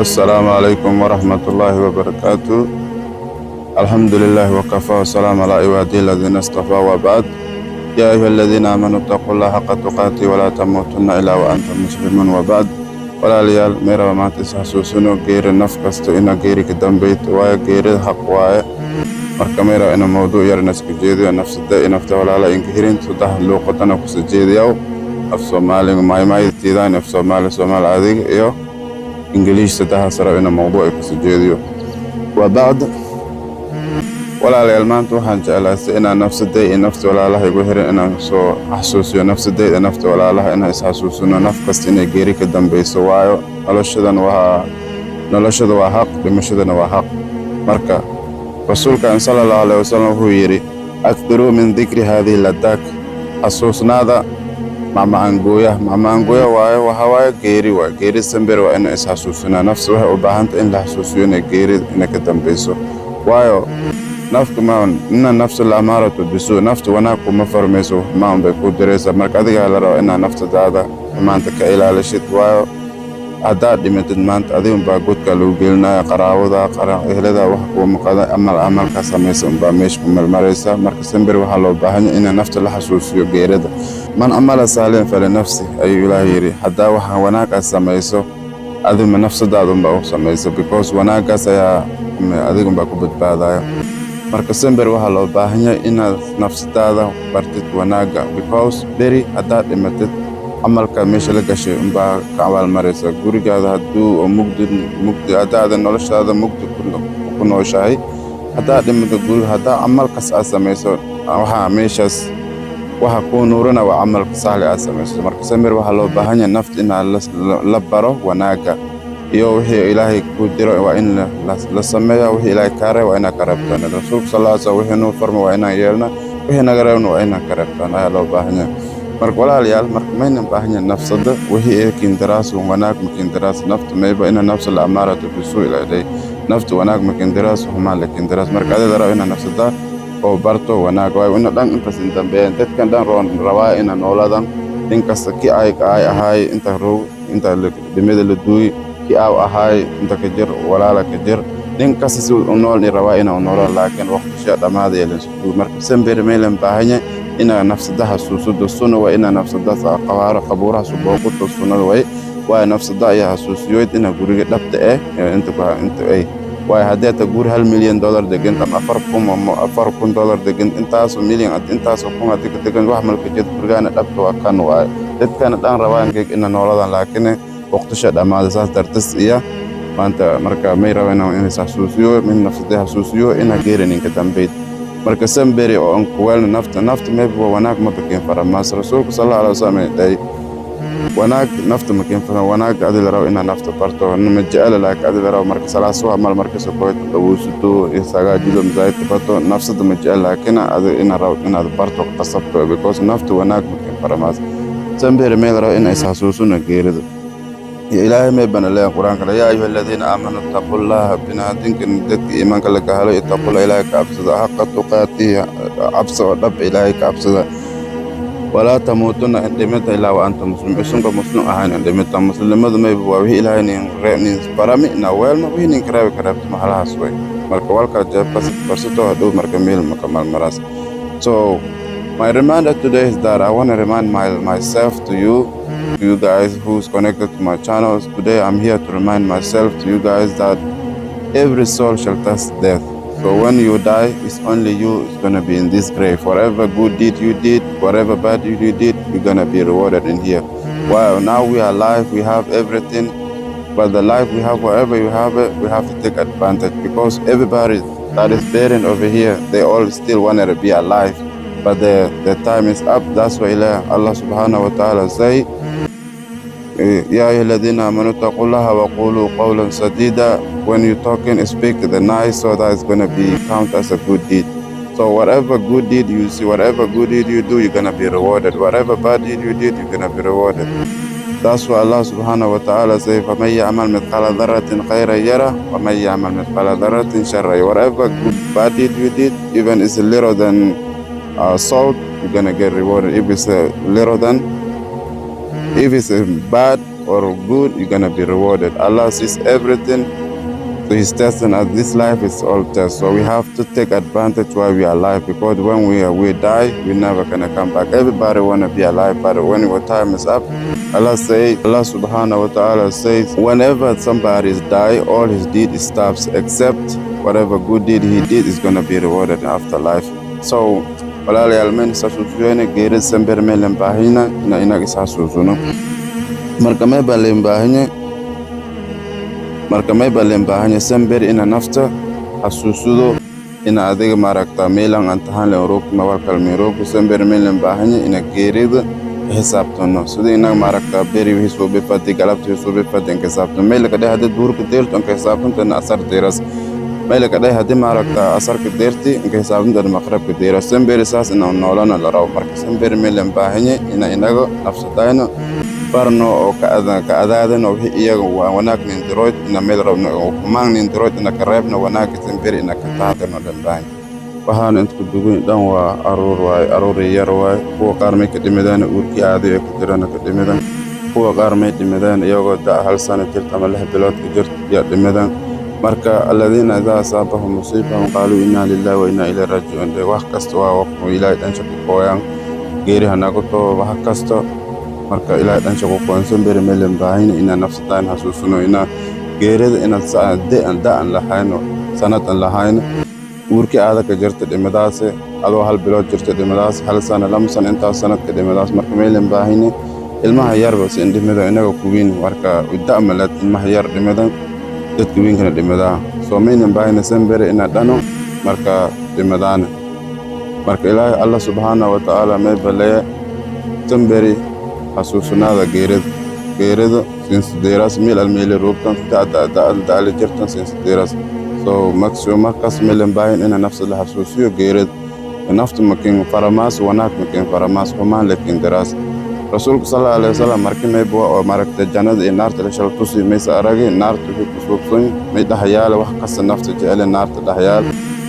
السلام عليكم ورحمة الله وبركاته. الحمد لله وكفى والسلام على عباده الذين اصطفى وبعد. يا أيها الذين آمنوا اتقوا الله حق تقاته ولا تموتن إلا وأنتم مسلمون وبعد. ولا ليال ميرا ما تسحسوسنو غير نفقست إن غير كدام بيت واي غير حق واي marka meera ina mawduuc yar nasku jeediyo nafsada inafta walaala inkirin saddex luuqadana ku sajeediyo af Soomaaliga maaymaaytiidaan af Soomaali adig iyo English saddex sara ina mawduuc ku sajeediyo وبعد walaalayaal maanta waxaan jeclahay inaan nafsada inafta walaalaha igu xiran inaan soo xasuusiyo nafsada inafta walaalaha inaan is xasuusino naf kasta inay geeri ka dambayso waayo noloshada waa xaq dhimashadana waa xaq marka rasuulka sallallahu alayhi wasallam wuxuu yiri akthuru min dhikri hadhihi ladak xasuusnaada macmaangooya waayo waxa waaye geeri samber waa inaan is xasuusino nafsa waxay u baahan tahay in la xasuusiyo inay geeri ka dambayso waayo naftu ina nafsu la amaratu bisu naftu wanaag kuma farmayso maan bay ku diraysaa marka adiga la rabo inaa naftadaada maanta ka ilaalishid waayo haddaad dhimatid maanta adigun baa godka lagu gelinaya qaraawada ehlada wax kuwa maqada amalka samaysa unbaa meesha ku marmaraysa marka samber waxaa loo baahan yahay in nafta la xasuusiyo geerida man amala saalihan falinafsi ayuu ilaahay yidhi haddaa waxa wanaagaas samayso adiguma nafsadaada unbaa u samayso because wanaagaas ayaa adigunbaa ku badbaadaya marka samber waxaa loo baahan yahay inaad nafsadaada bartid wanaaga because beri haddaad dhimatid amalka meesha la gashay unbaa ka abaalmaraysa gurigaada hadduu mugdi haddaada noloshaada mugdi ku nooshahay haddaad dhimado guriga haddaa amalkas aad samayso waxaa meeshaas waxa kuu nuurina waa camalka saxli aad samayso marka samir waxaa loo baahan yahay nafta inaad la baro wanaaga iyo wixii ilaahay ku diro waa in la sameeya wixii ilaahay kaa reeb waa inaad ka reebtaan rasuulka sallallahu alayhi wasallam wixii nuu farma waa inaan yeelna wixii naga reebna waa inaan ka reebtaan ayaa loo baahan yahay marka walaalayaal marka maynan baahan yahay nafsada wixii ee kindaraas wanaag makindaraas nafta mayba ina nafsa la amaratu bisu ilaahay nafta wanaag makindaraas xumaan la kindaraas marka adiga rabo ina nafsada oo barto wanaag waayo ina dhan intaas dambeeyaan dadkan dhan rabaa ina nooladan inkasta ki ay ahay inta dhimada la duuy ki aaw ahay inta ka jir walaala ka jir inkasta si uu nool rabaa ina noolaa laakiin waqtiga dhamaad ee la soo marka samber maylan baahan yahay ina nafsada xasuusudo sunna waa ina nafsada qabuuraha suuqto sunnada waa nafsada ay xasuusiyo ina guriga dhabta inta ay waa hadda ta guri $1 milyan degan ama $4,000 degan intaas milyan intaas kuma degan wax malka jid gurigana dhabta waa kan waa dadkana dhan rabaan ina nooladan laakiin waqtiga dhamaad saas dartis iyo maanta marka may rabaan in xasuusiyo min nafsada xasuusiyo ina geerinin ka dambeyd marka samberi oo aan ku weelno nafta mayba wanaag ma bakin faramaas rasuulku sallallahu alayhi wasallam day wanaag nafta ma kin fara wanaag adil raw ina nafta barto ma jecel laakiin adil raw marka salaaso amal marka soo kooyto dawuusuto isaga jilo mazaayid barto nafsada ma jecel laakiin adil ina raw ina barto qasabto because nafta wanaag ma kin faramaas samberi may raw ina isxasuusuna geerida يا إلهي ما يبنى الله القرآن قال يا أيها الذين آمنوا اتقوا الله بنادين كندك إيمانك لك هلو اتقوا الله إلهيك أبسد حق تقاته أبسد رب إلهيك أبسد ولا تموتن اندمت إلا وأنتم مسلمون اسمك مسلم أهان اندمت مسلم ماذا ما يبوا به إلهي نين برامي نوال ما به نين كراب محلها سوي مركا والكا جاب برسطو هدو مركا ميل مكمل مراس so my reminder today is that I want to remind myself to you guys who's connected to my channels. Today I'm here to remind myself to you guys that every soul shall taste death. So when you die, it's only you is gonna be in this grave. Whatever good deed you did, whatever bad deed you did, you're gonna be rewarded in here. Wow, now we are alive, we have everything, but the life we have, wherever you have it, we have to take advantage because everybody that is buried over here, they all still want to be alive. But the time is up. That's why Allah subhanahu wa ta'ala say يا أيها الذين آمنوا اتقوا الله وقولوا قولا سديدا. When you're talking, speak the nice so that it's going to be counted as a good deed. So whatever good deed you see, whatever good deed you do, you're going to be rewarded. Whatever bad deed you did, you're going to be rewarded. That's why Allah subhanahu wa ta'ala says فَمَنْ يَعْمَلْ مِثْقَالَ ذَرَّةٍ خَيْرًا يَرَهُ وَمَنْ يَعْمَلْ مِثْقَالَ ذَرَّةٍ شَرًّا يَرَهُ. Whatever good bad deed you did, even if it's little than salt, you're going to get rewarded. If it's little than If it's bad or good, you're gonna be rewarded. Allah sees everything. So He's testing us. This life is all test. So we have to take advantage while we are alive, because when we die, we never gonna come back. Everybody wanna be alive, but when your time is up, Allah subhanahu wa ta'ala says, whenever somebody die, all his deed stops, except whatever good deed he did is gonna be rewarded in afterlife. So walali almen sasusuene gere sember melen bahina ina isa susuno. Marka may balem bahanya sember ina nafta asusudo ina adega marakta melang antahan le rok mawal kalmi rok sember melen bahanya ina gerida hisabtono sudi ina marakta beri hiso be fati galap hiso be fati ke sabton mel kada hade dur ke der ton ke sabton tan asar deras mel kada hade marakta asar ke derti ke sabton dan maqrab ke deras sember sas ina nolana la raw marka sember melen bahanya ina inago nafsataino barno o kaadadan o iyaga wanaag nindiroyd ina meel rabno o kumaan nindiroyd ina kareebna wanaag sembir ina kataadano dhanbaan waxaan inta dugun dhan waa aruur yar waay kuwa qaar may ka dhimidaan uurkii caadi ay ku jiraan ka dhimidaan kuwa qaar may dhimidaan iyagoo da hal sano jirta ama 6 bilood ka jirta ya dhimidaan marka alladina idaa asaabahum musiibahum qaaluu inna lillahi wa inna ilayhi raaji'uun wax kasta waa waqti ilaahay dhan shaki kooyaan geeri hanagu to wax kasta marka ilaahay dhan shaqo qoonsan bari melen baahina ina nafsataan hasuusno ina geerida ina da'an lahayno sanad lahayno uurkii aada ka jirta dhimadaas adoo 1 bilood jirta dhimadaas 1 sano 2 sano inta sanad ka dhimadaas marka melen baahina ilmaha yar bas indhimada inaga kuwiin marka udaamalad ilmaha yar dhimada dadku wiin kana dhimada soo melen baahina sembere ina dhano marka dhimadaan marka ilaahay Allah subhanahu wa ta'ala may balay sembere xasuusnaada geerida sinsideeras meel almeele roobtan daali jirtan sinsideeras so markas meelen baahin ina nafsa la xasuusiyo geerid nafta makin faramaas wanaag makin faramaas humaan lakin daraas rasuulku sallallahu alayhi wasallam markii may boo oo maaragtay jannada iyo naarta la shal tusi maysa aragay naartu ku kusubsan may dhaxyaale wax kasta nafta jecel naarta dhaxyaal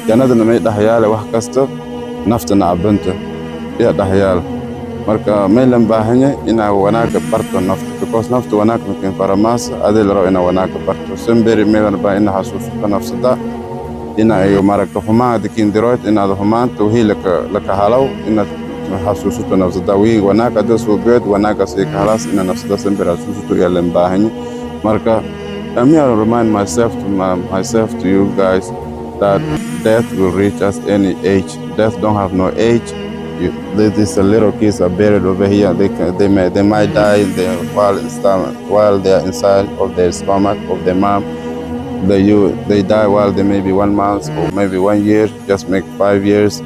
jannadana may dhaxyaale wax kasta nafta naabanta ya dhaxyaal marka meelan baahanya ina wanaaga barto nafta because nafta wanaag makin faramaas adil roo ina wanaaga barto semberi meelan baa ina xasuusto nafsada ina ay maaragta humaan dikin dirood ina humaan tawhiilka laka halaw ina xasuusto nafsada wi wanaaga soo geed wanaaga si khalas ina nafsada semberi xasuusto yeelan baahanya marka I'm here to remind myself to you guys that death will reach us any age. Death don't have no age. These little kids are buried over here. They might die while they are inside of their stomach of their mom. They die while they may be 1 month or maybe 1 year, just make 5 years.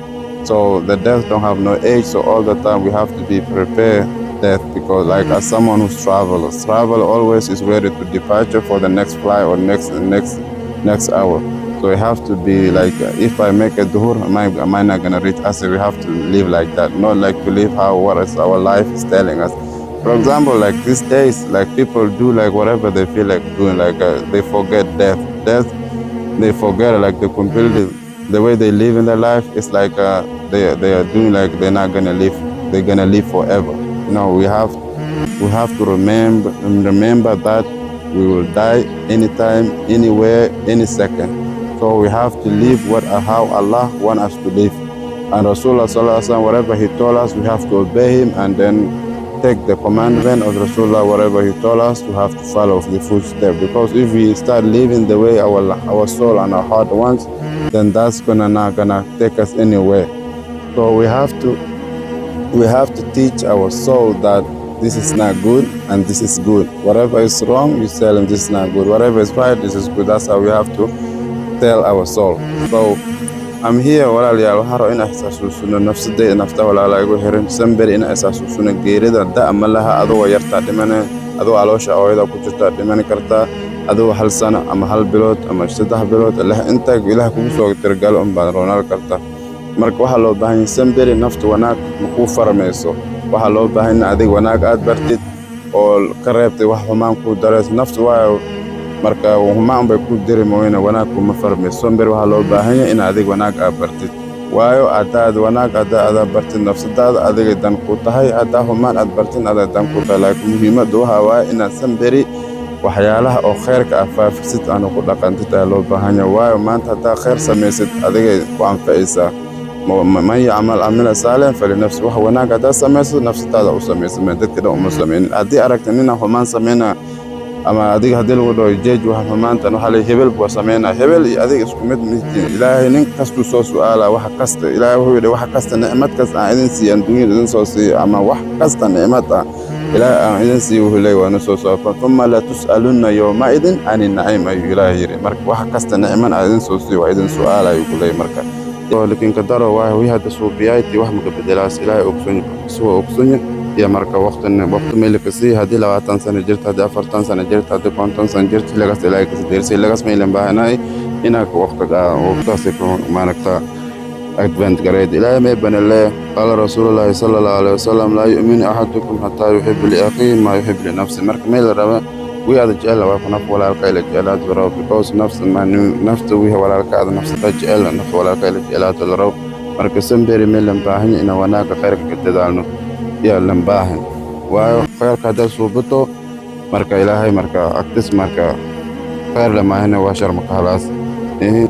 So the death don't have no age. So all the time we have to be prepared death, because like as someone who's travel always is ready to departure for the next flight or next hour. So we have to be like, if I make a dhuhr, am I not gonna reach us? We have to live like that, not like to live what is our life is telling us. For example, like these days, like people do like whatever they feel like doing, like they forget death. They forget like the way they live in their life. It's like they are doing like they're not gonna live. They're gonna live forever. You know, we have to remember that we will die anytime, anywhere, any second. So we have to live how Allah wants us to live. And Rasulullah sallallahu alaihi wasallam, whatever he told us, we have to obey him and then take the commandment of Rasulullah, whatever he told us, to have to follow the footsteps. Because if we start living the way our soul and our heart wants, then that's not gonna take us anywhere. So we have to teach our soul that this is not good and this is good. Whatever is wrong, you tell him this is not good. Whatever is right, this is good. That's how we have to tell our soul. So I'm here walaalayaal waxaan rabaa inaan xasuusino nafsadayda nafta walaalaha igu xiran semberi inaan xasuusino geerida ama laha adoo yarta dhimane adoo aloosha hooyada ku jirta dhimani kartaa adoo 1 sano ama 1 bilood ama 3 bilood inta ilaah kugu soo tirgalo baan roonal kartaa marka waxa loo baahan yahay semberi nafta wanaag ku farmayso waxa loo baahan yahay adig wanaag aad bartid oo ka reebtay wax xumaan ku darees nafta waayo marka humaan bay ku diri mooyna wanaag kuma farmayso semberi waxa loo baahan yahay in adig wanaag aad bartid waayo haddaad wanaag haddaad bartin nafsadaada adigay dan ku tahay, haddaa humaan aad bartin aday dan ku tahay. Laakiin muhiimaddu waxaa waaye inaad sanberi waxyaalaha oo khayrka ah faafisid aanu ku dhaqantid ayaa loo baahan yahay. Waayo maanta haddaa khayr samaysid adigay ku anfacaysaa. man yacmal camila saalixan falinafsi, wax wanaag haddaad samaysid nafsadaada u samaysa, dadka dhan uma samaynin. Haddii aragta nina xumaan samaynaa ama adiga haddii lagu dhaho jeej waxa xumaantan waxaa la hebel buu samaynaa, hebel iyo adiga isku mid mihiin. Ilaahay nin kastuu soo su'aalaa wax kasta. Ilaahay wuxuu yidhi wax kasta nicmad kasta aan idin siiyan dunyada idin soo siiyo, ama wax kasta nicmad ah ilaahay aan idin siiyo wuxuu leeyahay waana soo soofa uma latus'alunna yawmaidin ani naciim ayuu ilaahay yidhi. Marka wax kasta nicman aan idin soo siiyo waa idin su'aala ayuu ku leeyahay. Marka laakiin kadaro waa wixii hadda suubiyayti wax maka bedelaas ilaahay ogsonya iyo marka waqti meelka sii haddii 20 sano jirta, haddii 40 sano jirta, haddii 50 sano jirta lagas ilaahay ka deersay lagas meelan baahanay inaad waqtigaasi ku maaragta advent gareed. ilaahay may banale qala rasuulullaahi sallallahu alayhi wasallam laa yu'minu ahadukum hatta yuhibbu li akhihi ma yuhibbu li nafsi. marka meel raba wiyaada jecel waa ku naf walaalka ila jecelaad baro, because nafta wiha walaalka aad nafsada jecel naf walaalka ila jecelaad baro. marka sanberi meelan baahan ina wanaaga khayrka ka dadaalno يا لمباهن وخير كذا صوبته مركا إلهي مركا أكتس مركا خير لما هنا واشر مقهلاس إيه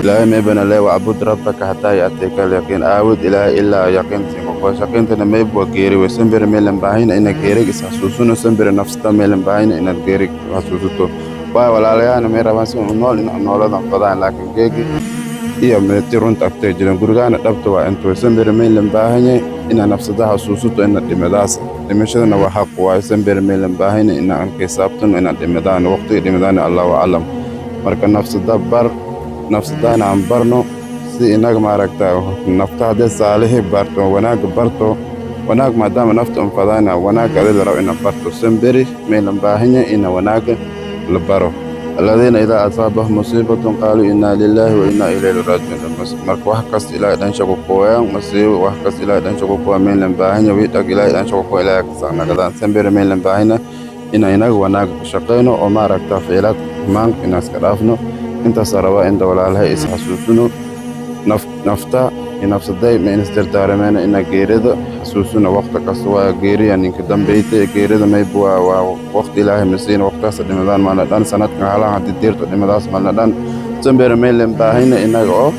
إلهي ما يبنى لي وعبد ربك حتى يأتيك اليقين أعود إلهي إلا يقين سيمك وشقين تنمي بوغيري وسنبر ميلن باهين إنا غيريك سحسوسون سنبر نفستا ميلن باهين إنا غيريك سحسوسوتو ولا ليانا ميرا بانسي ونول إنا نولدان فضان لكن جيجي iyo meetirun tagtay jiran gurigaana dhabta waa intuu sanbir meelan baahanya ina nafsadaha suusuto ina dhimadaas dhimashadana waa xaq waa sanbir meelan baahanya ina aan xisaabtan ina dhimadaan waqti dhimadaan Allahu a'lam. marka nafsadana aan barno si inaga maaragta nafta hadda saalihi barto wanaag maadaama nafta aan fadana wanaag adil raaw ina barto sanbir meelan baahanya ina wanaag la baro. الذين إذا أصابهم مصيبة قالوا إنا لله وإنا إليه راجعون. marka wax kasta ilaahay dhan shaqo kooyaan masiibo wax kasta ilaahay dhan shaqo kooyaan meelan baahanya wiidhag ilaahay dhan shaqo kooyaan ilaahay ka saanadaan sanbir meelan baahina ina inaga wanaag ka shaqeyno oo maaragta ficilad maan inaas ka dhaafno intaas rabaa inta walaalahay is xasuusino nafta nafsaday ma istirtaaramena ina geerida xasuusino waqti kasta waa geeriya ninka dambeeyay geerida may waa waqti ilaahay masiina waqtaas dhimadaan ma dhan sanadkan hala hadii deerto dhimadaas ma dhan sanbir meelan baahina inaga oo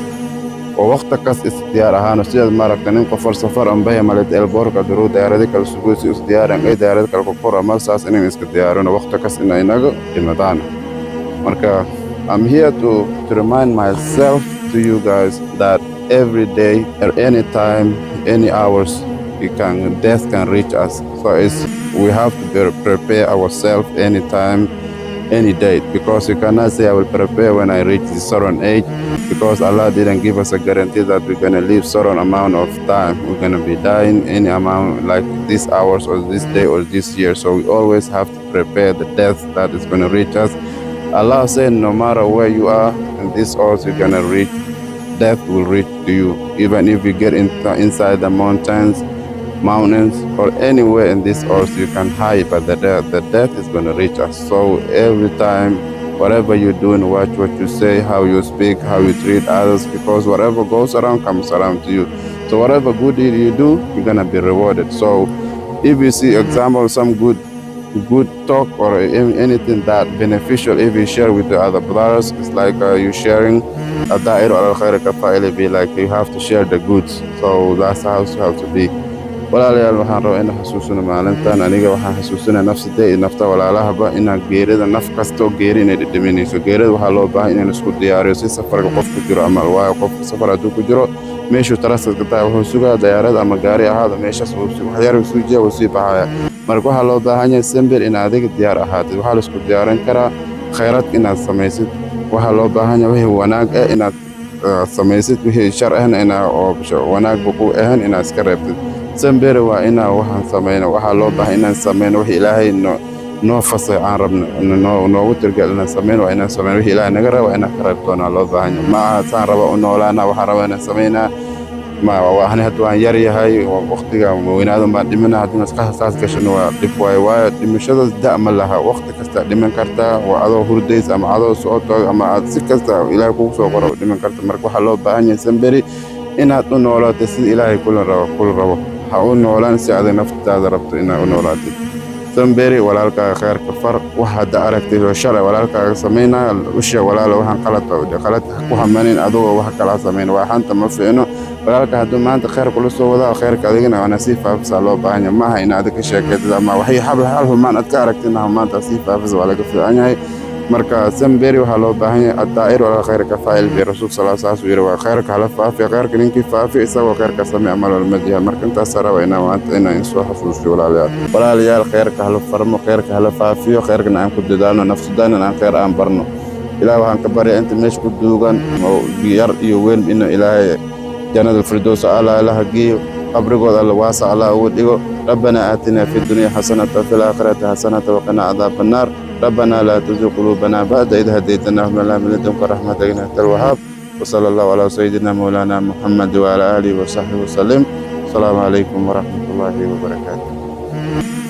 waqti kas istiyaar ahaan sida maaragta nin qof safar aan baahay malad elborka duru diyaarada kala suguusi istiyaaran ay diyaarada kala kor ama saas inay iska diyaarino waqti kas inaga dhimadaan. marka I'm here to remind myself to you guys that every day or any time, any hours, death can reach us. So we have to prepare ourselves anytime, any day, because you cannot say I will prepare when I reach this certain age, because Allah didn't give us a guarantee that we're gonna live certain amount of time. We're gonna be dying any amount like this hours or this day or this year. So we always have to prepare the death that is gonna reach us. Allah said no matter where you are in this earth, you're gonna reach. Death will reach to you, even if you get inside the mountains or anywhere in this earth you can hide, but the death is going to reach us. So every time, whatever you're doing, watch what you say, how you speak, how you treat others, because whatever goes around comes around to you. So whatever good deed you do, you're going to be rewarded. So if you see example some good talk or anything that beneficial, if you share with the other brothers, it's like you sharing a da'ir al khair kafa'il, be like you have to share the goods. So that's how you have to be. walaalayaal waxaan rabaa inaan xasuusino maalintan aniga waxaan xasuusinaa nafsadee iyo nafta walaalahaba inaan geerida naf kastoo geeri inay dhidhiminayso. geerida waxaa loo baahan inaan isku diyaariyo si safarka qof ku jiro ama waayo qofka safar hadduu ku jiro meeshuu tarasadka tahay wuxuu sugaa diyaarad ama gaari ahaada meeshaas waxyar suu jiya wuu sii baxaya. marka waxaa loo baahan yahay sanbir in adiga diyaar ahaatid. waxaa la isku diyaarin karaa khayraad inaad samaysid. waxaa loo baahan yahay wixii wanaag ah inaad samaysid, wixii shar ahna inaa wanaagba ku ahan inaad iska reebtid. sanbir waa inaa waxaan samayno waxaa loo baahan inaan samayno wixii ilaahay noo fasay aan rabno noogu tirgal inaan samayno waa inaan samayno wixii ilaahay naga raba inaan ka reebtoona loo baahan yahay. ma aha saan raba u noolaana waxaan rabaa inaan samaynaa وأنا هدوان يري هاي وقتها وينادم بعد دمنا هدونا ساس كشنو دب واي دمشة دائما لها وقت كستا دمن كرتا وعضو هرديس أم عضو صوت أم عض سكستا إلى كوسو قرب دمن كرتا مركو حلو باني سنبري inaad u noolaato sida ilaahay kula rabo. Ha u noolaan si aad naftaada rabto inaad u noolaatid. Samberi walaalkaaga khayrka far, wax hadda aragtid oo shalay walaalkaaga samaynaya u sheeg walaalo waxaan qalad baa qalad ku hamanin adigoo wax kala samayn waa xanta ma fiicno. Walaalka hadduu maanta khayr kula soo wadaa khayrka adigana waa nasiib faafisa loo baahan yahay maaha inaad ka sheekaytid ama waxay hal humaan aad ka aragtidna maanta nasiib faafisa waa laga fiican yahay. marka Samberi waxaa loo baahan yahay addaa'ir wala khayrka faa'il bi rasuul sallallahu alayhi wasallam yiri waa khayrka hala faafi khayrka ninkii faafi isagoo khayrka samee amal wal madiyah marka intaas saraba inaan soo xasuusiyo walaalayaal khayrka hala farmo khayrka hala faafiyo khayrkana aan ku dadaalno nafsadana aan khayr aan barno. ilaahay waxaan ka baryaa inta meesha ku duugan oo yar iyo weyn inuu ilaahay jannada firdaws ala ilaha geeyo qabrigooda alla waasa alla ugu dhigo. ربنا آتنا في الدنيا حسنة وفي الآخرة حسنة وقنا عذاب النار. ربنا لا تزغ قلوبنا بعد إذ هديتنا وهب لنا من لدنك رحمة إنك أنت الوهاب. وصلى الله على سيدنا مولانا محمد وعلى آله وصحبه وسلم. السلام عليكم ورحمة الله وبركاته.